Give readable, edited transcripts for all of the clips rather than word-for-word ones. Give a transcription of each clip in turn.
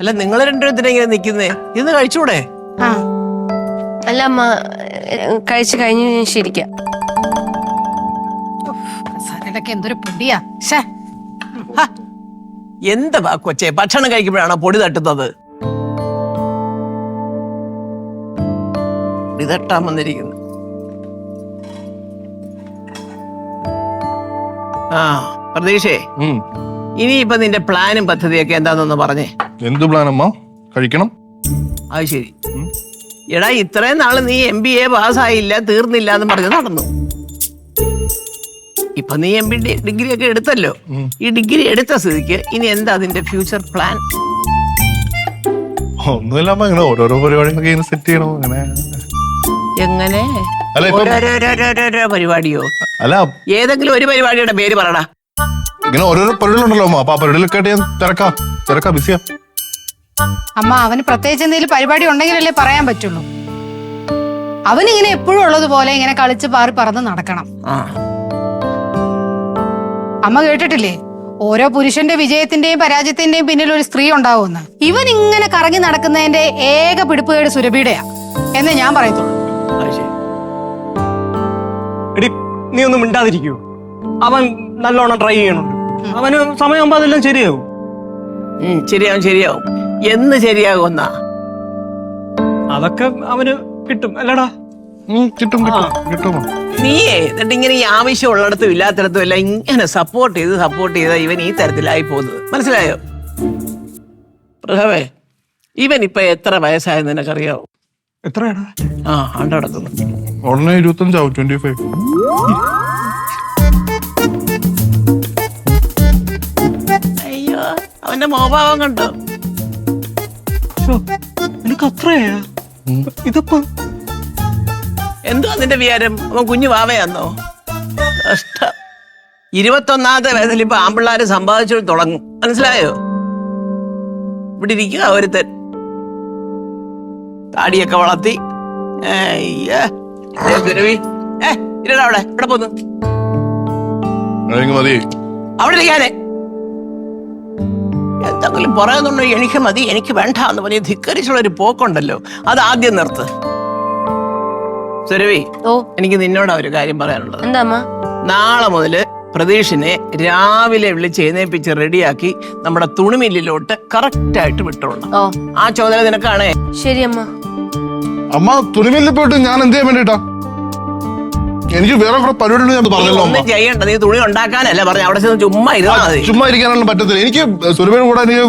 അല്ല നിങ്ങൾ രണ്ടുപേരും ഇങ്ങനെ നിൽക്കുന്നേ, ഇന്ന് കഴിച്ചൂടെ? അല്ല അമ്മ, കഴിച്ചു കഴിഞ്ഞ് ശരിക്കാം. എന്തൊരു പൊടിയാ. എന്താ കൊച്ചേ, ഭക്ഷണം കഴിക്കുമ്പോഴാണോ പൊടി തട്ടുന്നത്? പൊടി തട്ടാൻ വന്നിരിക്കുന്നു. ആ പ്രതീക്ഷേ, ഇനിയിപ്പൊ നിന്റെ പ്ലാനും പദ്ധതിയൊക്കെ എന്താന്നൊന്ന് പറഞ്ഞേ. എന്ത് പ്ലാനമ്മ? കഴിക്കണം. അത് ശരി. എടാ, ഇത്രയും നാള് നീ MBA പാസ്സായില്ല, തീർന്നില്ല എന്ന് പറഞ്ഞ് നടന്നു. ഇപ്പൊ നീ ഡിഗ്രി ഒക്കെ എടുത്തല്ലോ. ഈ ഡിഗ്രി എടുത്ത സ്ഥിതിക്ക് ഇനി എന്താ അതിന്റെ ഫ്യൂച്ചർ പ്ലാൻ? ഒന്നുമില്ല, ഇങ്ങനെ ഓരോരോ പരിപാടികളൊക്കെ സെറ്റ് ചെയ്യണം. അങ്ങനെ എങ്ങനെ? ഓരോരോ പരിപാടിയോ? അല്ല, ഏതെങ്കിലും ഒരു പരിപാടിയുടെ പേര് പറടാ. ഇങ്ങനെ ഓരോരോ പരിപാടികളുണ്ടല്ലോ അമ്മ. അപ്പൊ ആ പരിപാടിയിലൊക്കെ ഞാൻ തിരക്കാ ബിസിയാ. അമ്മ, അവന് പ്രത്യേകിച്ച് എന്തെങ്കിലും പരിപാടി ഉണ്ടെങ്കിലല്ലേ പറയാൻ പറ്റുള്ളൂ. അവനിങ്ങനെ എപ്പോഴും ഉള്ളതുപോലെ ഇങ്ങനെ കളിച്ച് പാറി പറന്ന് നടക്കണം. അമ്മ കേട്ടിട്ടില്ലേ, ഓരോ പുരുഷന്റെ വിജയത്തിന്റെയും പരാജയത്തിന്റെയും പിന്നിൽ ഒരു സ്ത്രീ ഉണ്ടാവുമെന്ന്. ഇവൻ ഇങ്ങനെ കറങ്ങി നടക്കുന്നതിന്റെ ഏക പിടിപ്പുകേട് സുരഭിയുടെയാ എന്ന് ഞാൻ പറയത്തുള്ളൂ. നീ ഒന്നും മിണ്ടാതിരിക്കൂ. അവൻ നല്ലോണം ട്രൈ ചെയ്യണുണ്ട്. അവന് സമയമാകുമ്പോ അതെല്ലാം ശരിയാവും. ശരിയാവും. എന്ന് ശരിയാകുമെന്നാ? അതൊക്കെ അവന് കിട്ടും അല്ലടാ? കിട്ടും. നീയേ എന്നിട്ട് ഇങ്ങനെ ഈ ആവശ്യമുള്ളിടത്തും ഇല്ലാത്തിടത്തും എല്ലാം ഇങ്ങനെ സപ്പോർട്ട് ചെയ്ത് ഇവൻ ഈ തരത്തിലായി പോകുന്നത്, മനസ്സിലായോ? പ്രഭവേ, ഇവൻ ഇപ്പൊ എത്ര വയസ്സായെന്ന് നിനക്കറിയാവോ? എത്രയാടാ? ആണ്ട് നടക്കുന്നു. ഉടനെ 25 ആവും. 25. അയ്യോ, അവന്റെ മോഭാവം കണ്ടോ? നിനക്ക് അത്രയാ? ഇതപ്പോ എന്തോ അതിന്റെ വിചാരം? അവൻ കുഞ്ഞു വാവയാന്നോ? കഷ്ടം. 21ാമത്തെ വയസ്സിൽ ഇപ്പൊ ആമ്പിള്ളാര് സമ്പാദിച്ചു തുടങ്ങും, മനസ്സിലായോ? ഇവിടെ ഇരിക്കുക ഒരുത്തൻ, താടിയൊക്കെ വളർത്തി. ഇരടാ അവിടെ, ഇവിടെ പോന്നു അവിടെ ഇരിക്കാനേ. എന്തെങ്കിലും പറയുന്നുണ്ടോ? എനിക്ക് മതി, എനിക്ക് വേണ്ട എന്ന് പറഞ്ഞ് ധിക്കരിച്ചുള്ള ഒരു പോക്കുണ്ടല്ലോ, അത് ആദ്യം നിർത്ത്. സുരവി, എനിക്ക് നിന്നോട് ഒരു കാര്യം പറയാനുള്ളത്. എന്താ? നാളെ മുതല് പ്രതീഷിനെ രാവിലെ വിളിച്ച് എഴുന്നേപ്പിച്ച് റെഡിയാക്കി നമ്മുടെ തുണിമില്ലിലോട്ട് കറക്റ്റ് ആയിട്ട് വിട്ടോളാം. ആ ചോദന നിനക്കാണേ. ശരി അമ്മ. അമ്മ, തുണിമില്ലിൽ പോയിട്ട് ഞാൻ എന്ത് ചെയ്യാൻ വേണ്ടിട്ടാ? എനിക്ക് വേറെ കുറെ പരിപാടി ഞാൻ പറഞ്ഞല്ലോ. ഒന്നും ചെയ്യണ്ട, നീ തുണി ഉണ്ടാക്കാനല്ല പറഞ്ഞ, അവിടെ ചെന്ന് ചുമ്മാ ഇരുന്നാ മതി. ചുമ്മാ ഇരിക്കാനൊന്നും പറ്റത്തില്ല. എനിക്ക് സുരഭിയുടെ കൂടെ എനിക്ക്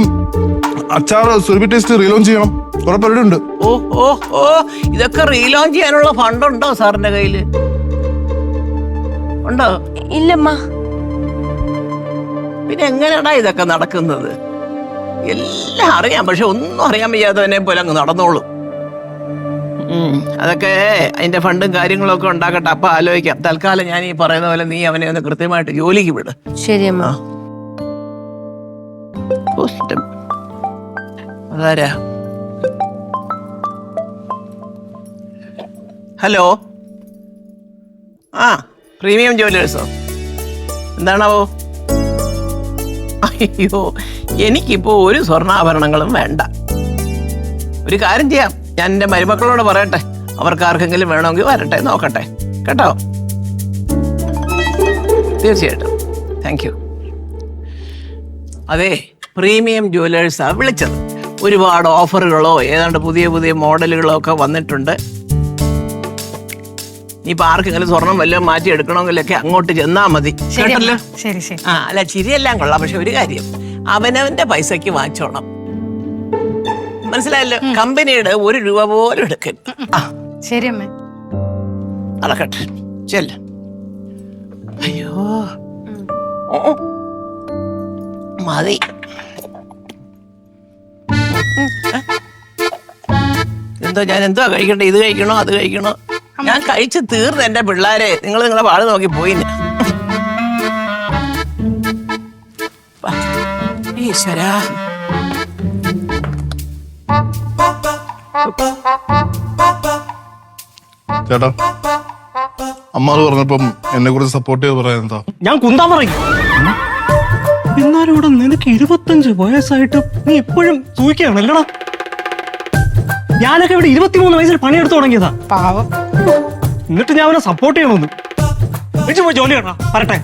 അച്ചാർ സുരഭി ടേസ്റ്റ് റീലോഞ്ച് ചെയ്യണം. കുറെ പരിപാടി ഉണ്ട്. ഓ, ഇതൊക്കെ റീലോഞ്ച് ചെയ്യാനുള്ള ഫണ്ടുണ്ടോ സാറിന്റെ കയ്യില്? ഉണ്ടോ? ഇല്ലമ്മ. പിന്നെ എങ്ങനെയാടാ ഇതൊക്കെ നടക്കുന്നത്? എല്ലാം അറിയാം, പക്ഷെ ഒന്നും അറിയാൻ വയ്യാത്തവനെ പോലെ അങ്ങ് നടന്നോളും. അതൊക്കെ അതിന്റെ ഫണ്ടും കാര്യങ്ങളൊക്കെ ഉണ്ടാക്കട്ടെ, അപ്പൊ ആലോചിക്കാം. തൽക്കാലം ഞാൻ ഈ പറയുന്ന പോലെ നീ അവനെ ഒന്ന് കൃത്യമായിട്ട് ജോലിക്ക് വിട്. ശരി അമ്മ. അതാരാ? ഹലോ, പ്രീമിയം ജ്വല്ലേഴ്സോ? എന്താണാവോ? അയ്യോ, എനിക്കിപ്പോ ഒരു സ്വർണ്ണാഭരണങ്ങളും വേണ്ട. ഒരു കാര്യം ചെയ്യാം, ഞാൻ എൻ്റെ മരുമക്കളോട് പറയട്ടെ, അവർക്ക് ആർക്കെങ്കിലും വേണമെങ്കിൽ വരട്ടെ, നോക്കട്ടെ കേട്ടോ. തീർച്ചയായിട്ടും, താങ്ക് യു. അതെ, പ്രീമിയം ജ്വല്ലേഴ്സാണ് വിളിച്ചത്. ഒരുപാട് ഓഫറുകളോ ഏതാണ്ട് പുതിയ പുതിയ മോഡലുകളോ ഒക്കെ വന്നിട്ടുണ്ട്. ഇപ്പൊ ആർക്കെങ്കിലും സ്വർണം വല്ലതും മാറ്റി എടുക്കണമെങ്കിലൊക്കെ അങ്ങോട്ട് ചെന്നാ മതി, കേട്ടല്ലോ? അല്ല, ചിരിയെല്ലാം കൊള്ളാം, പക്ഷെ ഒരു കാര്യം, അവനവന്റെ പൈസക്ക് വാങ്ങിച്ചോണം, മനസ്സിലായല്ലോ? കമ്പനിയുടെ 1 രൂപ പോലും എടുക്കരുത്. ശരി അമ്മ. നടക്കട്ടെ, ചെല്ല. അയ്യോ, മതി. ഞാൻ എന്തോ കഴിക്കട്ടെ? ഇത് കഴിക്കണോ അത് കഴിക്കണോ? ഞാൻ കഴിച്ച് തീർന്ന് എന്റെ പിള്ളേരെ. നിങ്ങളെ പാട് നോക്കി പോയി. ഈശ്വരാ, ചേട്ടാ, അമ്മ പറഞ്ഞപ്പം എന്നെ കുറിച്ച് സപ്പോർട്ട് ചെയ്ത് പറയാൻ എന്താ? ഞാൻ കുന്താൻ പറയും. എന്നാലും ഇവിടെ നിനക്ക് 25 വയസ്സായിട്ട് നീ എപ്പോഴും തൂക്കുകയാണല്ലടാ. ഞാനൊക്കെ ഇവിടെ 23 വയസ്സിൽ പണിയെടുത്ത് തുടങ്ങിയതാ. പാവം. എന്നിട്ട് ഞാൻ അവനെ സപ്പോർട്ട് ചെയ്യണമെന്ന്. പോയി ജോലി ചെയ്യണ പറട്ടെ.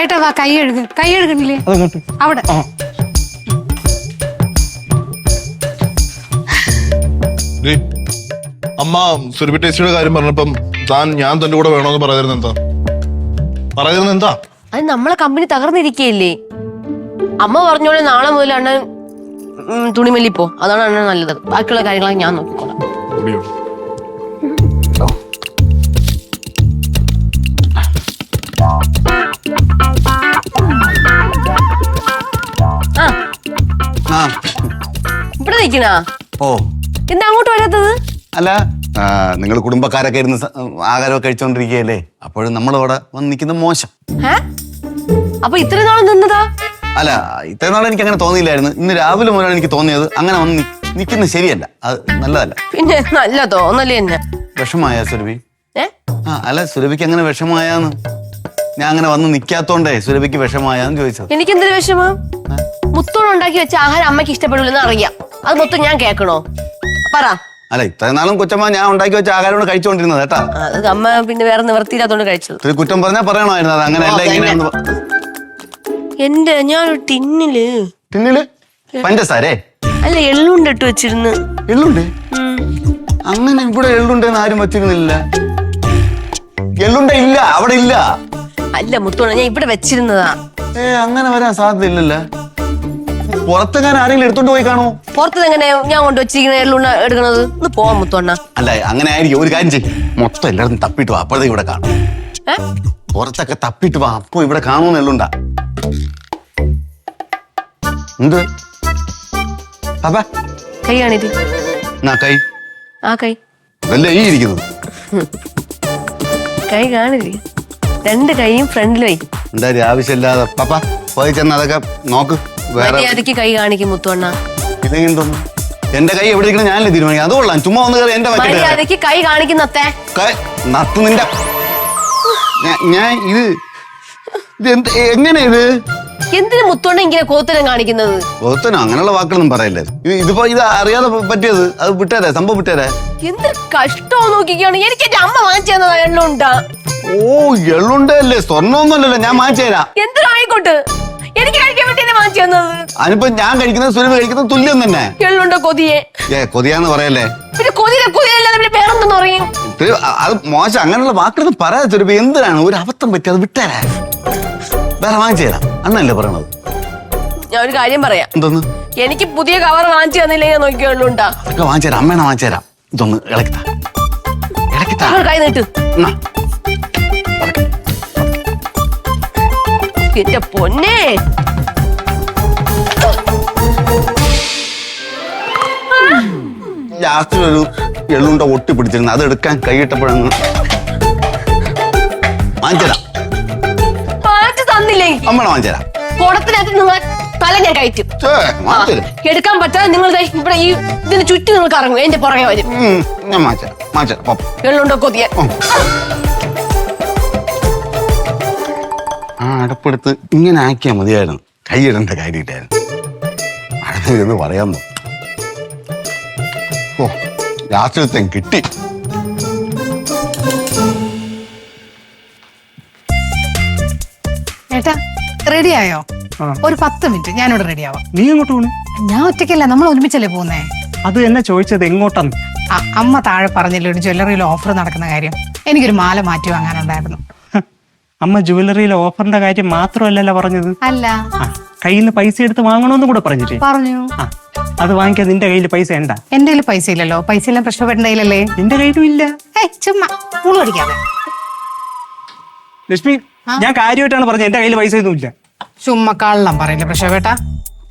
ഏട്ടാ വാ, കൈ കഴുകണില്ലേ അതങ്ങോട്ട് അവിടെ. ആ. ഡേയ്, അമ്മ സുരഭി ടേസ്റ്റിയുടെ കാര്യം പറഞ്ഞപ്പം ഞാൻ തന്റെ കൂടെ വേണോന്ന് പറയാതിരുന്ന എന്താ അത് നമ്മളെ കമ്പനി തകർന്നിരിക്കയില്ലേ. അമ്മ പറഞ്ഞോളെ നാളെ മുതൽ അണ്ണൻ തുണിമില്ലി പോ. അതാണ് അണ്ണൻ നല്ലത്. ബാക്കിയുള്ള കാര്യങ്ങളൊക്കെ ഞാൻ നോക്കിക്കോളാം. ഓടിയോ? ആ ഇവിടെ നിൽക്കണാ? ഓ എന്താ അങ്ങോട്ട് വരാത്തത്? അല്ല, നിങ്ങൾ കുടുംബക്കാരൊക്കെ ഇരുന്ന് ആഹാരമൊക്കെ കഴിച്ചോണ്ടിരിക്കുകയല്ലേ, അപ്പോഴും നമ്മളിവിടെ വന്ന് നിൽക്കുന്നത് മോശം. അപ്പൊ ഇത്രയും നാളും നിന്നതാ? അല്ല, ഇത്രയും നാളെ എനിക്ക് അങ്ങനെ തോന്നിയില്ലായിരുന്നു. ഇന്ന് രാവിലെ മുതലാണ് എനിക്ക് തോന്നിയത് അങ്ങനെ വന്ന് നിൽക്കുന്നത് ശരിയല്ല, അത് നല്ലതല്ല. പിന്നെ നല്ല തോന്നല് തന്നെ. വിഷമായ സുരഭി? അല്ല, സുരഭിക്ക് അങ്ങനെ വിഷമായാന്ന് ഞാൻ അങ്ങനെ വന്ന് നിൽക്കാത്തോണ്ടേ സുരഭിക്ക് വിഷമായാന്ന് ചോദിച്ചത്. എനിക്കെന്തൊരു വിഷമം? മുത്തോണുണ്ടാക്കി വെച്ച ആഹാരം അമ്മയ്ക്ക് ഇഷ്ടപ്പെടില്ലെന്ന് അറിയാം. അത് മൊത്തം ഞാൻ കേൾക്കണോ? പറ. അല്ല, ഇത്രയും നാളും കൊച്ചമ്മ ഞാൻ ഉണ്ടാക്കി വെച്ച ആഹാരമാണ് കഴിച്ചോണ്ടിരുന്നത് കേട്ടാ. അത് അമ്മ പിന്നെ വേറെ നിവർത്തിയില്ലാത്തോണ്ട് കഴിച്ചത്. ഒരു കുറ്റം പറഞ്ഞാൽ പറയണമായിരുന്നു. അത് അങ്ങനെയല്ല ഇങ്ങനെയാണെന്ന്. എന്റെ ഞാനൊരു ടിന്നില് പഞ്ചസാരേ? അല്ല, എള്ളുണ്ടിട്ട് വെച്ചിരുന്നു. എള്ളുണ്ട്? അങ്ങനെ ഇവിടെ എള്ളുണ്ടെന്ന് ആരും വെച്ചിരുന്നില്ല. എള്ളുണ്ട ഇല്ല, അവിടെ ഇല്ല. അല്ല മുത്തോണ, ഞാൻ ഇവിടെ വെച്ചിരുന്നതാ. അങ്ങനെ വരാൻ സാധ്യത ഇല്ലല്ലോ. പുറത്തെങ്ങാൻ ആരെങ്കിലും എടുത്തോണ്ട് പോയി കാണുമോ? പുറത്തത് എങ്ങനെ ഞാൻ കൊണ്ടുവച്ചിരിക്കുന്ന എള്ളുണ്ണ എടുക്കണത്? ഒന്ന് പോവാൻ മുത്തോണ്ണ. അല്ല, അങ്ങനെ ആയിരിക്കും. ഒരു കാര്യം ചെയ്യും, മൊത്തം എല്ലായിടത്തും തപ്പിട്ട് വാ, അപ്പോഴത്തേക്ക് ഇവിടെ കാണും. പുറത്തൊക്കെ തപ്പിട്ട് വാ, അപ്പൊ ഇവിടെ കാണുമെന്ന് എള്ളുണ്ടാ. എന്ത് അപ്പാ? കൈ കാണിത്. കൈ ആ കൈ ഇതല്ലേ ഈ ഇരിക്കുന്നത്? കൈ കാണില്ലേ? 2 കൈയും ഫ്രണ്ടിൽ വൈ. എന്തായാലും ആവശ്യമില്ലാതെ പപ്പ പോയി ചെന്ന് അതൊക്കെ നോക്ക്. വേറെ മര്യാദക്ക് കൈ കാണിക്കും മുത്തോണ്ണ. ഇതെങ്കിലും തോന്നുന്നു എന്റെ കൈ എവിടെ ഇരിക്കണം ഞാനല്ലേ തീരുമാനിക്കാം. അത് കൊള്ളാം, ചുമ്മാ ഒന്ന് കയറി എന്റെ മര്യാദക്ക് കൈ കാണിക്കുന്നത്തെ നത്ത് നിന്റെ ഞാൻ ഇത് എങ്ങനെ ഇത് എന്തിനു മുത്തോണ്ണ ഇങ്ങനെ കോത്തരം കാണിക്കുന്നത്? കോത്തനോ അങ്ങനെയുള്ള വാക്കുകളൊന്നും പറയല്ലേ. ഇതിപ്പോ ഇത് അറിയാതെ പറ്റിയത്. അത് വിട്ടേരെ, സംഭവം വിട്ടേരെ. എന്ത് കഷ്ടമോ നോക്കിക്കാണ്. എനിക്ക് എന്റെ അമ്മ വാങ്ങിച്ചു തന്നതാ എള്ളുണ്ട. ഓ, എള്ളുണ്ടല്ലേ, സ്വർണ്ണമൊന്നുമല്ലല്ലോ. ഞാൻ വാങ്ങിച്ചു തരാം. എന്തിനായിക്കോട്ട്, എനിക്ക് കഴിക്കാൻ വേണ്ടി എന്നെ വാങ്ങിച്ചു തന്നത്. അതിനിപ്പോ ഞാൻ കഴിക്കുന്നത് സുരഭി കഴിക്കുന്നത് തുല്യം തന്നെ. എള്ളുണ്ട കൊതിയെ. കൊതിയാന്ന് പറയല്ലേ. പിന്നെ കൊതിയല്ലാതെ പിന്നെ വേറൊന്നും പറയും. അത് മോശം, അങ്ങനെയുള്ള വാക്കുകളൊന്നും പറയാതെ സുരഭി. എന്തിനാണ് ഒരു അബദ്ധം പറ്റി, അത് വിട്ടേരാ. വേറെ വാങ്ങിച്ചു തരാം, അന്നല്ലേ പറയണത്. ഞാൻ ഒരു കാര്യം പറയാം. എന്തോന്ന്? എനിക്ക് പുതിയ കവർ വാങ്ങിച്ചു തന്നില്ലെങ്കിൽ നോക്കിയുള്ളുണ്ടാ. അതൊക്കെ വാങ്ങിച്ചു തരാം, അമ്മേനെ വാങ്ങിച്ചു തരാം. ഇതൊന്ന് ഇളക്കിത്താ. കൈ നീട്ട്. എന്റെ പൊന്നെ, ലാസ്റ്റ് ഒരു എള്ളുണ്ട ഒട്ടി പിടിച്ചിരുന്നു, അത് എടുക്കാൻ കൈയിട്ടപ്പോഴങ്ങ് വാങ്ങിച്ചരാം. വാങ്ങിച്ചു തന്നില്ലേ അമ്മേനെ വാങ്ങിച്ചരാം. കുടത്തിനകത്ത് നിങ്ങൾ തല ഞാൻ കയറ്റും. എടുക്കാൻ പറ്റാതെ നിങ്ങൾ ഇവിടെ ഈ ഇതിന് ചുറ്റും നിങ്ങൾക്ക് ഇറങ്ങും. എന്റെ പുറകെ വരും. ഞാൻ വാങ്ങിച്ചരാം. എള്ളുണ്ടോ കൊതിയ. അടപ്പെടുത്ത് ഇങ്ങനെ ആക്കിയാൽ മതിയായിരുന്നു. കൈയിടേണ്ട കാര്യമായിട്ടായിരുന്നു. അടുത്ത് പറയാമോ? ഓ, ലാസ്റ്റ് കിട്ടി. ഏട്ടാ റെഡിയായോ? ഒരു 10 മിനിറ്റ് ഞാനിവിടെ റെഡിയാവാം. നീ എങ്ങോട്ട് പോണു? ഞാൻ ഒറ്റയ്ക്കല്ല, നമ്മൾ ഒരുമിച്ചല്ലേ പോകുന്നേ. അത് എന്നെ ചോദിച്ചത് എങ്ങോട്ടാന്ന്? അമ്മ താഴെ പറഞ്ഞില്ലേ ഒരു ജ്വല്ലറിയിൽ ഓഫർ നടക്കുന്ന കാര്യം. എനിക്കൊരു മാല മാറ്റി വാങ്ങാനുണ്ടായിരുന്നു. അമ്മ ജുവലറിയിലെ ഓഫറിന്റെ കാര്യം മാത്രമല്ലല്ലോ പറഞ്ഞത്. അല്ല, കയ്യിൽ നിന്ന് പൈസ എടുത്ത് വാങ്ങണമെന്ന് കൂടെ പറഞ്ഞില്ലേ? പറഞ്ഞു. അത് വാങ്ങിക്കാൻ നിന്റെ കയ്യിൽ പൈസ ഉണ്ടാ? എന്റെ കയ്യിൽ പൈസ ഇല്ലല്ലോ. പൈസ എല്ലാം പ്രശ്നപ്പെട്ടല്ലേ? നിന്റെ കയ്യിലും ഇല്ല. ചുമ്മാ മുള അടിക്കാതെ. ലക്ഷ്മി, ഞാൻ കാര്യമായിട്ടാണ് പറഞ്ഞത്. എന്റെ കയ്യിൽ പൈസ ഒന്നും ഇല്ല. ചുമ്മാ കള്ളം പറയില്ല പ്രശ്നപ്പെട്ട.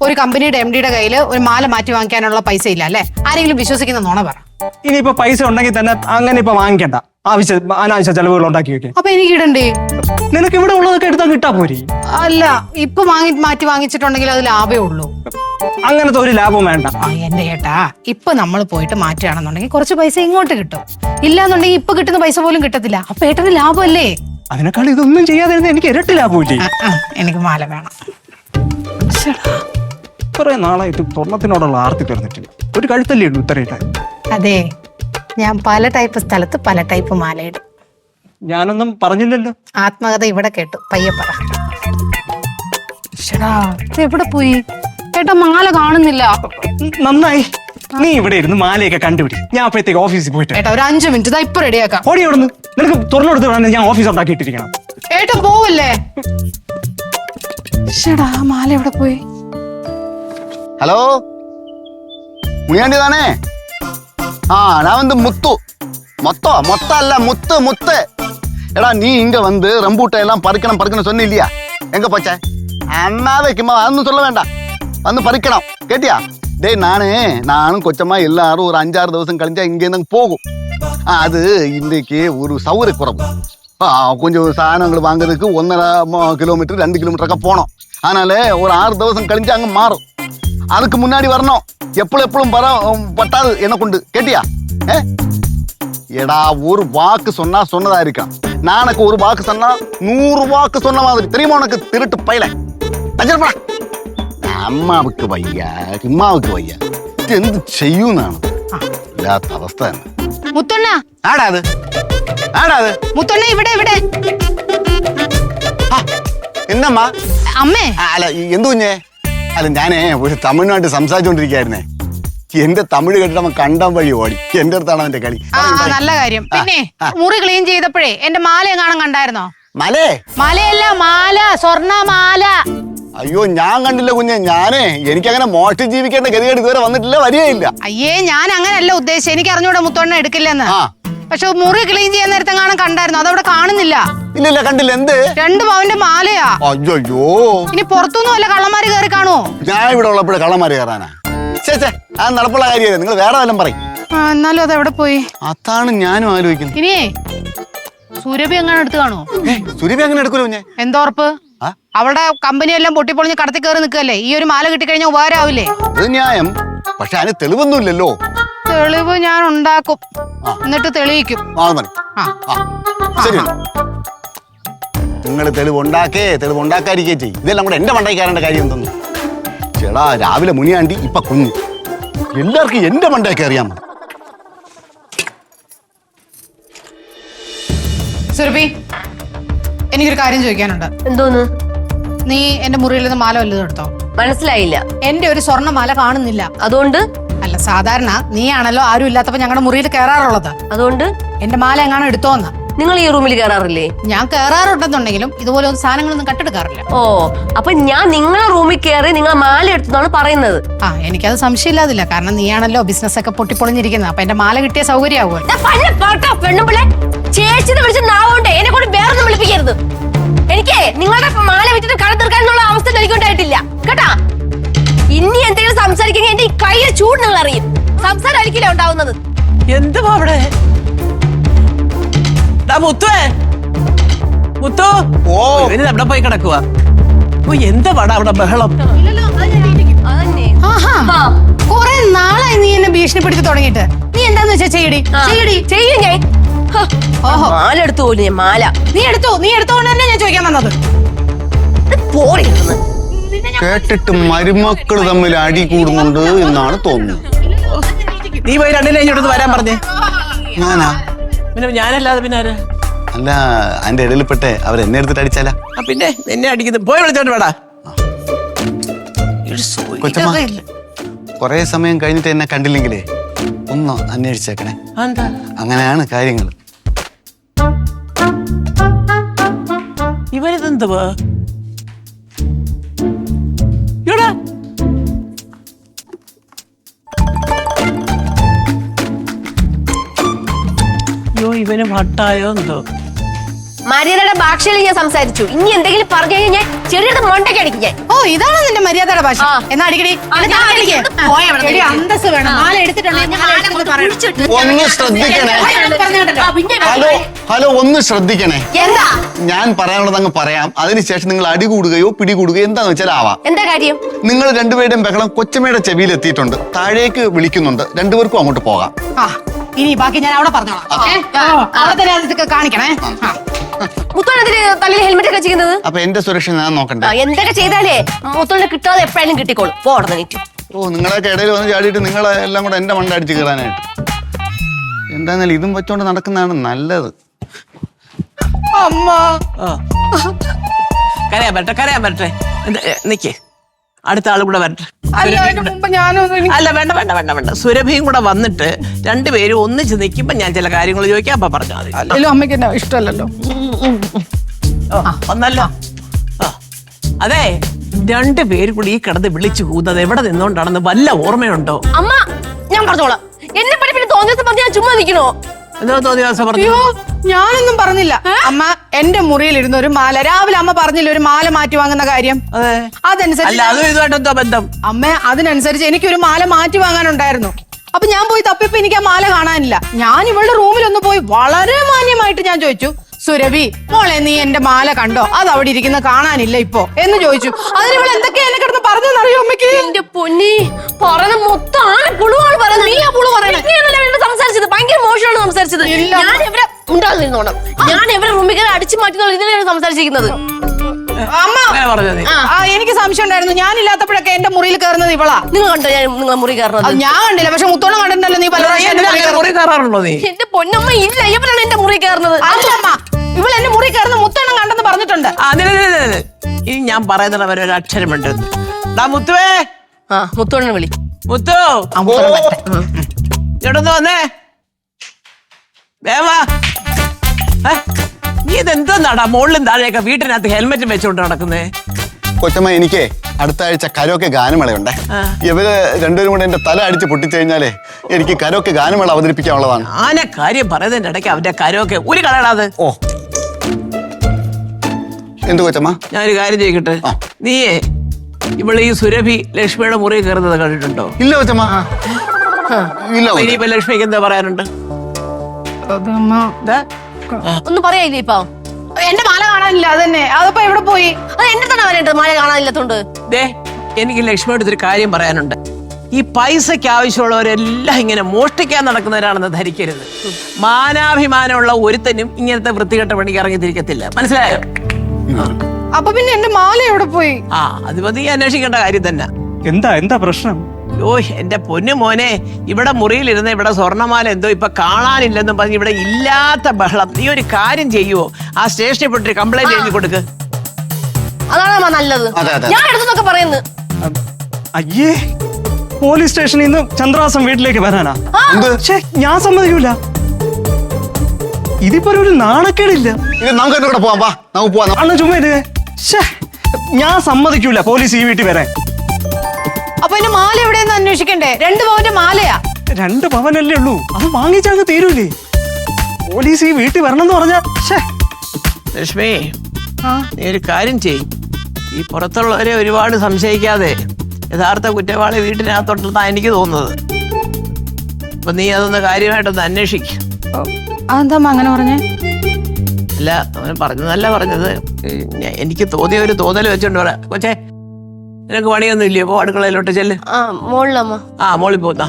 ഒരു കമ്പനിയുടെ MD കയ്യിൽ ഒരു മാല മാറ്റി വാങ്ങിക്കാനുള്ള പൈസ ഇല്ല അല്ലെ? ആരെങ്കിലും വിശ്വസിക്കുന്ന നുണ പറ. ഇനിയിപ്പോ പൈസ ഉണ്ടെങ്കിൽ തന്നെ അങ്ങനെ ഇപ്പൊ വാങ്ങിക്കണ്ട. അനാവശ്യ ചെലവുകൾ ഉണ്ടാക്കി വെക്കാൻ. അപ്പൊ എനിക്ക് ഇടണ്ടേ? നിനക്ക് ഇവിടെ ഉള്ളതൊക്കെ എടുത്താൽ കിട്ടാ പോരെ? അല്ല, ഇപ്പൊ മാറ്റി വാങ്ങിച്ചിട്ടുണ്ടെങ്കിൽ അത് ലാഭമേ ഉള്ളൂ. അങ്ങനത്തെ ഒരു ലാഭം വേണ്ട. എന്റെ ഏട്ടാ, ഇപ്പൊ നമ്മൾ പോയിട്ട് മാറ്റുകയാണെന്നുണ്ടെങ്കിൽ കുറച്ച് പൈസ ഇങ്ങോട്ട് കിട്ടും. ഇല്ലാന്നുണ്ടെങ്കിൽ ഇപ്പൊ കിട്ടുന്ന പൈസ പോലും കിട്ടത്തില്ല. അപ്പൊ ഏട്ടന് ലാഭമല്ലേ? അതിനേക്കാൾ ഇതൊന്നും ചെയ്യാതിരുന്ന എനിക്ക് ഇരട്ടി ലാഭമില്ലേ? എനിക്ക് മാല വേണം. കുറെ നാളായിട്ട് സ്വർണത്തിനോടുള്ള ആർത്തി തീർന്നിട്ടില്ല. ഒരു കഴുത്തല്ലേ ഉള്ളൂ ഇത്രയിട്ടാൽ. അതെ, ഞാൻ പല ടൈപ്പ് സ്ഥലത്ത് പല ടൈപ്പ് മാലയിടും. ഞാനൊന്നും പറഞ്ഞില്ലല്ലോ. ആത്മകഥ ഇവിടെ കേട്ടു, പയ്യെ പറ. ശ്ശടാ, ഇത് എവിടെ പോയി? ഏട്ടാ മാല കാണുന്നില്ല. നന്നായി, നീ ഇവിടെ ഇരുന്ന് മാലയൊക്കെ കണ്ടുപിടി. ഞാൻ അപ്പോഴത്തേക്ക് ഓഫീസിൽ പോയിട്ട്. ഏട്ടാ ഒരു 5 മിനിറ്റ് ഇതാ ഇപ്പൊ റെഡിയാക്കാം. ഓടി അവിടെ നിന്ന് നിനക്ക് തുറന്നെടുത്ത് വേണം ഞാൻ ഓഫീസ് ഉണ്ടാക്കിയിട്ടിരിക്കണം. ഏട്ടാ പോവല്ലേ? ശ്ശടാ, മാല എവിടെ പോയി? ஹலோ முனியாண்டி தானே? நான் வந்து முத்து. மொத்தம் அல்ல, முத்து. எடா நீ இங்க வந்து ரம்பூட்டை எல்லாம் பறிக்கணும் சொன்ன இல்லையா? எங்க போச்ச? அம்மாவே கிம்மா அதொന്നും சொல்ல வேண்டாம், வந்து பறிக்கணும் கேட்டியா? டேய் நானும் கொச்சமா எல்லாரும் ஒரு 5-6 ദിവസം கழிஞ்சா இங்க இருந்து போகும். அது இன்னைக்கு ஒரு சௌகரிய குறைவு. கொஞ்சம் சாதனங்கள் வாங்குறதுக்கு 1.5 கிலோமீட்டர் 2 கிலோமீட்டருக்கு போனோம். அதனால ஒரு 6 ദിവസം கழிஞ்சு அங்க மாறும். அதுக்கு முன்னாடி வரணும். எப்பளும் பட்டாது என்ன கொண்டு கேட்டியா? எடா ஒரு வாக்கு சொன்னா சொன்னதா இருக்கான். நானக்கு ஒரு வாக்கு சொன்னா 100 வாக்கு சொன்ன மாதிரி தெரியுமா உனக்கு? திருட்டு பையல தஞ்சரப்படா. അമ്മാവുക്ക് വയ്യ, ഇമ്മാവുക്ക് വയ്യ, എന്ത് ചെയ്യുന്നാണ് ഇല്ലാത്ത അവസ്ഥ തന്നെ. മുത്തണ്ണ ആടാത് മുത്തണ്ണ ഇവിടെ എന്നമ്മ? അമ്മേ. അല്ല എന്തു കുഞ്ഞേ? അല്ല ഞാനേ ഒരു തമിഴ്നാട്ടിൽ സംസാരിച്ചോണ്ടിരിക്കായിരുന്നേ. എന്റെ തമിഴ് കേട്ടിട്ട് അവൻ കണ്ടം വഴി ഓടി. എന്റെ അടുത്താണ് അവന്റെ കളി. നല്ല കാര്യം. പിന്നെ മുറി ക്ലീൻ ചെയ്തപ്പോഴേ എന്റെ മാല എങ്ങാനും കണ്ടായിരുന്നോ? മലയല്ല, മാല, സ്വർണ്ണ മാല. അയ്യോ ഞാൻ കണ്ടില്ല കുഞ്ഞെ. എനിക്കങ്ങനെ മോഷ്ടി ജീവിക്കേണ്ട ഗതികേട് ഇതുവരെ വന്നിട്ടില്ല, വരികയില്ല. അയ്യേ ഞാൻ അങ്ങനല്ല ഉദ്ദേശിച്ചത്. എനിക്ക് അറിഞ്ഞൂടെ മുത്തോണ്ണ എടുക്കില്ലെന്ന്. പക്ഷെ മുറി ക്ലീൻ ചെയ്യാൻ നേരത്തെ കാണാൻ കണ്ടായിരുന്നു, അതവിടെ കാണുന്നില്ല. ഇല്ല കണ്ടില്ല. എന്ത്? 2 പവന്റെ മാലയാ. അയ്യോ ഇനി പുറത്തുനിന്നും വല്ല കള്ളന്മാര് കയറി കാണുമോ? ഞാൻ ഇവിടെ ഉള്ളപ്പോഴേ കള്ളന്മാര് കയറാനാ? അത് നടപ്പുള്ള കാര്യമല്ലേ. നിങ്ങൾ വേറെ വല്ലതും പറയും. എന്നാലും അത് എവിടെ പോയി? അതാണ് ഞാനും ആലോചിക്കുന്നത്. ഇനിയേ സുരഭി എങ്ങനെ എടുത്തു കാണുമോ? സുരഭി അങ്ങനെ എടുക്കൂല കുഞ്ഞെ. എന്തോർപ്പ്? അവളുടെ കമ്പനി എല്ലാം പൊട്ടിപ്പൊളിഞ്ഞ് കടത്തി കയറി നിൽക്കല്ലേ. ഈ ഒരു മാല കിട്ടിക്കഴിഞ്ഞാൽ ഉപകാരാവില്ലേ? അത് ന്യായം, പക്ഷെ അതിന് തെളിവൊന്നുമില്ലല്ലോ. തെളിവ് ഞാൻ ഉണ്ടാക്കും, എന്നിട്ട് തെളിയിക്കും. ശരി, നിങ്ങൾ തെളിവ് ഉണ്ടാക്കാതിരിക്കേ ചെയ്യും. ഇതെല്ലാം കൂടെ എന്റെ മണ്ടയ്ക്കാരേണ്ട കാര്യം എന്തെന്ന് ചേടാ. രാവിലെ മുനിയാണ്ടി, ഇപ്പൊ കുഞ്ഞ്, എല്ലാവർക്കും എന്റെ മണ്ടയൊക്കെ അറിയാൻ മതി. സുരഭി, എനിക്കൊരു കാര്യം ചോദിക്കാനുണ്ട്. എന്തോന്ന്? നീ എന്റെ മുറിയിൽ നിന്ന് മാല വല്ലതും എടുത്തോ? മനസ്സിലായില്ല. എന്റെ ഒരു സ്വർണ്ണ മാല കാണുന്നില്ല. അതുകൊണ്ട്? അല്ല, സാധാരണ നീയാണല്ലോ ആരും ഇല്ലാത്തപ്പോ ഞങ്ങളുടെ മുറിയിൽ കയറാറുള്ളത്. അതുകൊണ്ട് എന്റെ മാല എങ്ങാനും എടുത്തോന്ന്. നിങ്ങൾ ഈ റൂമിൽ കയറാറില്ലേ? ഞാൻ കയറാറുണ്ടെന്നുണ്ടെങ്കിലും ഇതുപോലെ ഒന്നും സാധനങ്ങളൊന്നും കട്ടെടുക്കാറില്ല. ഓ, അപ്പൊ ഞാൻ നിങ്ങളെ റൂമിൽ കയറി നിങ്ങൾ മാല എടുത്തെന്നാണ് പറയുന്നത്? എനിക്കത് സംശയമില്ലാതില്ല. കാരണം നീയാണല്ലോ ബിസിനസ് ഒക്കെ പൊട്ടിപ്പൊളിഞ്ഞിരിക്കുന്നത്. അപ്പൊ എന്റെ മാല കിട്ടിയ സൗകര്യമാകുമല്ലോ. ചേച്ചിന്ന് വിളിച്ച് നാവുകൊണ്ട് എന്നെ കൊണ്ട് വേറൊന്നും വിളിപ്പിക്കരുത്. എനിക്ക് നിങ്ങളുടെ മാല വിറ്റിട്ട് കട തീർക്കാനുള്ള അവസ്ഥ എനിക്കുണ്ടായിട്ടില്ല കേട്ടാ. ഇനി എന്തെങ്കിലും സംസാരിക്കുമെങ്കിൽ എന്റെ ഈ കയ്യിൽ ചൂട് നിങ്ങൾ അറിയും. സംസാരമായിരിക്കില്ല ഉണ്ടാവുന്നത്. എന്തുവാ അവിടെ? മുത്തു അവിടെ പോയി കിടക്കുക. എന്താ പാടാ അവിടെ ബഹളം? കൊറേ നാളായി നീ എന്നെ ഭീഷണിപ്പെടുത്തി തുടങ്ങിയിട്ട്. നീ എന്താന്ന് വെച്ചാ ചെയ്യും ഞാൻ. മാല എടുത്തു പോലും ഞാൻ. മാല നീ എടുത്തോണ്ട് തന്നെ ഞാൻ ചോദിക്കാൻ വന്നത്. കേട്ടിട്ട് മരുമക്കള് തമ്മിൽ അടി കൂടുന്നുണ്ട് എന്നാണ് തോന്നുന്നത്. നീ പോയി 2 കഴിഞ്ഞിട്ട് വരാൻ പറഞ്ഞേ. ഞാനാ? പിന്നെ ഞാനല്ലാതെ പിന്നെ ആരാ? അല്ല, അതിന്റെ ഇടയിൽപ്പെട്ടെ അവരെന്നെ എടുത്തിട്ട് അടിച്ചാല? പിന്നെ എന്നെ അടിക്കുന്നത്. പോയി വിളിച്ചോണ്ട് വേടാ. കൊച്ചമ്മ, കൊറേ സമയം കഴിഞ്ഞിട്ട് എന്നെ കണ്ടില്ലെങ്കിലേ ഒന്ന് അന്വേഷിച്ചേക്കണേ. അങ്ങനെയാണ് കാര്യങ്ങൾ. ഇവരിതെന്തുവാ? ഇവന് വട്ടായോ എന്തോ. മര്യാദയുടെ ഭാഷയിൽ ഞാൻ സംസാരിച്ചു. ഇനി എന്തെങ്കിലും പറഞ്ഞു കഴിഞ്ഞാൽ ചെറിയ മണ്ടയ്ക്ക് അടിക്കും ഞാൻ. ഓ, ഇതാണ് നിന്റെ മര്യാദയുടെ ഭാഷ. എന്നാ അടിക്കടി. അന്തസ് വേണം. മാല ഒന്ന് ശ്രദ്ധിക്കണേ. ഹലോ, ഒന്ന് ശ്രദ്ധിക്കണേ. എന്താ? ഞാൻ പറയാനുള്ളത് അങ്ങ് പറയാം. അതിനുശേഷം നിങ്ങൾ അടി കൂടുകയോ പിടികൂടുകയോ എന്താന്ന് വെച്ചാൽ ആവാം. എന്താ കാര്യം? നിങ്ങൾ രണ്ടുപേരുടെയും ബഹളം കൊച്ചമ്മയുടെ ചെവിയിൽ എത്തിയിട്ടുണ്ട്. താഴേക്ക് വിളിക്കുന്നുണ്ട്. രണ്ടുപേർക്കും അങ്ങോട്ട് പോകാം. ഇനി ബാക്കി ഞാൻ അവിടെ പറഞ്ഞോളാം. അവിടെ തന്നെ അതൊക്കെ കാണിക്കണേ. ആ. മുത്തോണത്തിന് തലയിൽ ഹെൽമെറ്റ് ഒക്കെ ചെയ്യുന്നത് അപ്പൊ എന്റെ സുരക്ഷ ഞാൻ നോക്കണ്ടേ? എന്തൊക്കെ ചെയ്താലേ മുത്തോണിനെ കിട്ടാതെ എപ്പോഴായാലും കിട്ടിക്കോളും. പോടന്ന് നീറ്റു. ഓ, നിങ്ങളൊക്കെ ഇടയിൽ വന്ന് ചാടിയിട്ട് നിങ്ങളെ എല്ലാം കൂടെ എന്റെ മണ്ട അടിച്ച് കയറാനായിട്ട്. എന്താന്നാലും ഇതും വെച്ചോണ്ട് നടക്കുന്നതാണ് നല്ലത്. അമ്മ കരയാൻ പറ്റേ നിക്ക്, അടുത്ത ആളും കൂടെ വരട്ടെ. അല്ല അതിന് മുമ്പ് ഞാനൊന്നും അല്ല വേണ്ട. സുരഭിയും കൂടെ വന്നിട്ട് രണ്ടുപേരും ഒന്നിച്ച് നിൽക്കുമ്പോ ഞാൻ ചില കാര്യങ്ങൾ ചോദിക്കാം, അപ്പൊ പറഞ്ഞാൽ മതി. അല്ലല്ലോ അമ്മയ്ക്ക് എന്നെ ഇഷ്ടമല്ലല്ലോ. ഒന്നല്ല. അതെ, രണ്ടുപേരും കൂടി ഈ കിടന്ന് വിളിച്ചു കൂന്നത് എവിടെ നിന്നോണ്ടാണെന്ന് വല്ല ഓർമ്മയുണ്ടോ? അമ്മ ഞാൻ പറഞ്ഞോളാം. എന്നെ പറ്റി പിന്നെ തോന്നിയത് പറഞ്ഞ് ഞാൻ ചുമ്മാ നിൽക്കണോ? എന്തോ തോന്നിയ ദിവസം പറഞ്ഞു. അയ്യോ ഞാനൊന്നും പറഞ്ഞില്ല. അമ്മ എന്റെ മുറിയിൽ ഇരുന്ന ഒരു മാല രാവിലെ അമ്മ പറഞ്ഞില്ല ഒരു മാല മാറ്റി വാങ്ങുന്ന കാര്യം. അതെ. അല്ല, അതനുസരിച്ച് അതും ഇതുമായിട്ട് എന്തോ ബന്ധം? അമ്മ അതിനനുസരിച്ച് എനിക്കൊരു മാല മാറ്റി വാങ്ങാനുണ്ടായിരുന്നു. അപ്പൊ ഞാൻ പോയി തപ്പിയപ്പോ എനിക്ക് ആ മാല കാണാനില്ല. ഞാൻ ഇവളുടെ റൂമിലൊന്ന് പോയി വളരെ മാന്യമായിട്ട് ഞാൻ ചോദിച്ചു, സുരഭി മോളെ നീ എന്റെ മാല കണ്ടോ? അത് അവിടെ ഇരിക്കുന്ന കാണാനില്ല ഇപ്പൊ എന്ന് ചോദിച്ചു. അതിന് ഇവൾ എന്തൊക്കെയാ എന്നെ കിടന്ന് പറഞ്ഞെന്നറിയോ അമ്മയ്ക്ക്? എന്റെ പൊന്നി പറയുന്ന മൊത്തം ആണ് പുളുവാണ് പറയുന്നത്. നീ ആ പുളു പറയണേ. സംസാരിച്ചത് ഭയങ്കര മോശമാണ് സംസാരിച്ചത്. ഞാൻ എവരെ ഉണ്ടാകുന്നോണം, ഞാൻ എവരെ റൂമിൽ കയറി അടിച്ചു മാറ്റുന്ന ഇതിനാണ് സംസാരിച്ചിരിക്കുന്നത്. അമ്മ എനിക്ക് സംശയം ഉണ്ടായിരുന്നു. ഞാനില്ലാത്തപ്പോഴൊക്കെ എന്റെ മുറിയിൽ കയറുന്നത് ഇവളാ. നിങ്ങൾ കണ്ടോ ഞാൻ നിങ്ങളെ മുറി കയറുന്നത്? അത് ഞാൻ കണ്ടില്ല, പക്ഷെ മുത്തോണം കണ്ടിട്ടുണ്ടല്ലോ നീ പല പ്രാവശ്യം. മുറി കയറാറുണ്ടോ നീ? എന്റെ പൊന്നമ്മ ഇല്ല, ഇവരാണ് എന്റെ മുറി കയറുന്നത്. അമ്മ ഇവൾ എന്റെ മുറി കയറുന്ന മുത്തോണം കണ്ടെന്ന് പറഞ്ഞിട്ടുണ്ട്. ഇനി ഞാൻ പറയുന്നത് അവരെ ഒരു അക്ഷരമുണ്ട്. മുത്തുവേ, മുത്തോണ്ണനെ വിളി. മുത്തു ഇവിടൊന്ന് വന്നേ, വേവാ. നീ ഇതെന്താടാ മുകളിലും താഴെയൊക്കെ വീട്ടിനകത്ത് ഹെൽമെറ്റ് വെച്ചോണ്ട് നടക്കുന്നേ? കൊച്ചമ്മ, എനിക്ക് അടുത്ത ആഴ്ച കരോക്കെ ഗാനമേളയുണ്ടേ. ഇവര് രണ്ടുപേരും കൂടെ എന്റെ തല അടിച്ച് പൊട്ടിച്ചു കഴിഞ്ഞാലേ എനിക്ക് കരോക്കെ ഗാനമേള അവതരിപ്പിക്കാനുള്ളതാണ്. ആന കാര്യം പറയുന്നതിന്റെ ഇടയ്ക്ക് അവന്റെ കരോക്കെ ഒരു കളടാത്. ഓ, എന്ത് കൊച്ചമ്മ? ഞാനൊരു കാര്യം ചോദിക്കട്ടെ, നീയേ ഇവള് ഈ സുരഭി ലക്ഷ്മിയുടെ മുറി കയറുന്നത് കണ്ടിട്ടുണ്ടോ? ഇല്ല കൊച്ചമ്മ, ഇല്ല. ഇനിയിപ്പോ ലക്ഷ്മിക്ക് എന്താ പറയാനുണ്ട്? ഒന്നും പറയാനില്ലേ ഇപ്പൊ? എന്റെ മാല കാണാനില്ല. അതന്നെ, അതിപ്പോ എവിടെ പോയി? അത് എന്റെ തന്നെ വരേണ്ടത് മഴ കാണാനില്ലാത്തോണ്ട്. ദേ, എനിക്ക് ലക്ഷ്മിയോട് ഒരു കാര്യം പറയാനുണ്ട്. ഈ പൈസയ്ക്ക് ആവശ്യമുള്ളവരെല്ലാം ഇങ്ങനെ മോഷ്ടിക്കാൻ നടക്കുന്നവരാണെന്ന് ധരിക്കരുത്. മാനാഭിമാനമുള്ള ഒരുത്തനും ഇങ്ങനത്തെ വൃത്തികെട്ട പണിക്ക് ഇറങ്ങിത്തിരിക്കത്തില്ല, മനസ്സിലായോ? അപ്പൊ പിന്നെ എന്റെ മാല എവിടെ പോയി? അത് നീ അന്വേഷിക്കേണ്ട കാര്യം തന്നെ. എന്താ പ്രശ്നം? ഓ എന്റെ പൊന്നു മോനെ, ഇവിടെ മുറിയിലിരുന്ന് ഇവിടെ സ്വർണ്ണമാല എന്തോ ഇപ്പൊ കാണാനില്ലെന്നും പറഞ്ഞ് ഇവിടെ ഇല്ലാത്ത ബഹളം. നീ ഒരു കാര്യം ചെയ്യുവോ, ആ സ്റ്റേഷനിൽ പോയിട്ട് കംപ്ലൈന്റ് എഴുതി കൊടുക്ക്. അതാണ് നല്ലത്. ഞാൻ എടുത്തൊക്കെ പറയുന്നത്. അയ്യേ, പോലീസ് സ്റ്റേഷനിൽ നിന്ന് ചന്ദ്രാസം വീട്ടിലേക്ക് വരാനാ? ഞാൻ സമ്മതിക്കൂല. ഇതിപ്പോ ഒരു നാണക്കേടില്ല. നമുക്ക് എന്റെ കൂടെ പോവാം, വാ നമുക്ക് പോവാം. അണ്ണ ചുമ്മാ ഞാൻ സമ്മതിക്കൂല പോലീസ് ഈ വീട്ടിൽ വരാൻ. അപ്പൊ എന്റെ മാല എവിടെയെന്ന് അന്വേഷിക്കണ്ടേ? 2 പവന്റെ മാലയാ. 2 പവനല്ലേ ഉള്ളൂ, അത് വാങ്ങിച്ചങ്ങ് തീരൂലേ? പോലീസ് ഈ വീട്ടിൽ വരണം എന്ന് പറഞ്ഞാ. ലക്ഷ്മി, നീ ഒരു കാര്യം ചെയ്യും, ഈ പുറത്തുള്ളവരെ ഒരുപാട് സംശയിക്കാതെ യഥാർത്ഥ കുറ്റവാളി വീട്ടിനകത്തോട്ടാ എനിക്ക് തോന്നുന്നത്. അപ്പൊ നീ അതൊന്ന് കാര്യമായിട്ടൊന്ന് അന്വേഷിക്കും. അതെന്താ അങ്ങനെ പറഞ്ഞേ? അല്ല, അവൻ പറഞ്ഞതല്ല പറഞ്ഞത്, എനിക്ക് തോന്നിയ ഒരു തോന്നൽ വെച്ചോണ്ട് പറയാ. കൊച്ചേ, നിനക്ക് പണിയൊന്നും ഇല്ലയോ? പോ അടുക്കളയിലോട്ട് ചെല്ല്. മോളിലമ്മ. മോളിൽ പോന്നാ.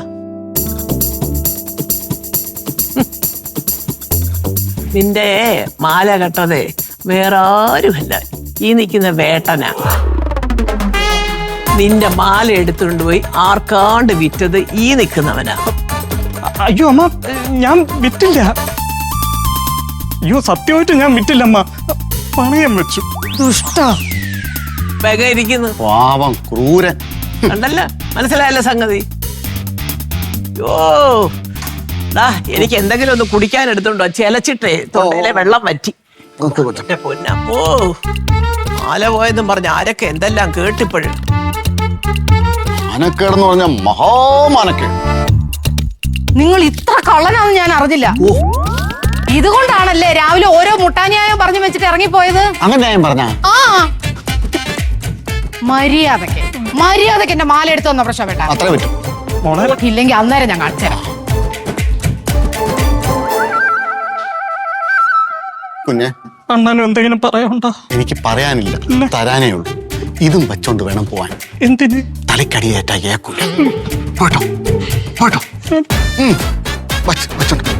നിന്റെ മാല കെട്ടതേ വേറെ ആരുമല്ല, ഈ നിൽക്കുന്ന വേട്ടനാ. നിന്റെ മാല എടുത്തുകൊണ്ട് പോയി ആർക്കാണ്ട് വിറ്റത് ഈ നിൽക്കുന്നവനാ. അയ്യോ അമ്മ, ഞാൻ വിറ്റില്ല. അയ്യോ സത്യമായിട്ട് ഞാൻ വിറ്റില്ല അമ്മ, പണയം വെച്ചു. ദുഷ്ടാ. വേഗം ഇരിക്കുന്നു. പാവം ക്രൂരൻ. കണ്ടല്ലോ, മനസ്സിലായല്ലോ സംഗതി. ഓ എനിക്ക് എന്തെങ്കിലും ഒന്ന് കുടിക്കാൻ എടുത്തുണ്ടോ? ചെലച്ചിട്ടേ തൊണ്ടയിലെ വെള്ളം വറ്റി. പൊന്നപ്പോ, മാല പോയതും പറഞ്ഞ ആരൊക്കെ എന്തെല്ലാം കേട്ടിപ്പോഴും. മനക്കേടെന്ന് പറഞ്ഞ മഹാമാനക്കേട്. നിങ്ങൾ ഇത്ര കള്ളനാന്ന് ഞാൻ അറിഞ്ഞില്ല. ഇതുകൊണ്ടാണല്ലേ രാവിലെ ഓരോ മുട്ടാന്യായം പറഞ്ഞു വെച്ചിട്ട് ഇറങ്ങിപ്പോയത്? അങ്ങനെ ഞാൻ പറഞ്ഞ മര്യാദക്ക് എന്റെ മാല എടുത്തു വന്ന പ്രശ്നം വേണ്ട. അത്ര പറ്റും. ഇല്ലെങ്കിൽ അന്നേരം ഞാൻ കാണിച്ചുതരാം. കുഞ്ഞെ, അണ്ണനും എന്തെങ്കിലും പറയണ്ടോ? എനിക്ക് പറയാനില്ല, തരാനേ ഉള്ളൂ. ഇതും വെച്ചോണ്ട് വേണം പോവാൻ. എന്തിന്? തലക്കടിയേറ്റാ കേക്കൂല. പോട്ടോ പോട്ടോ. வச்சுட்டு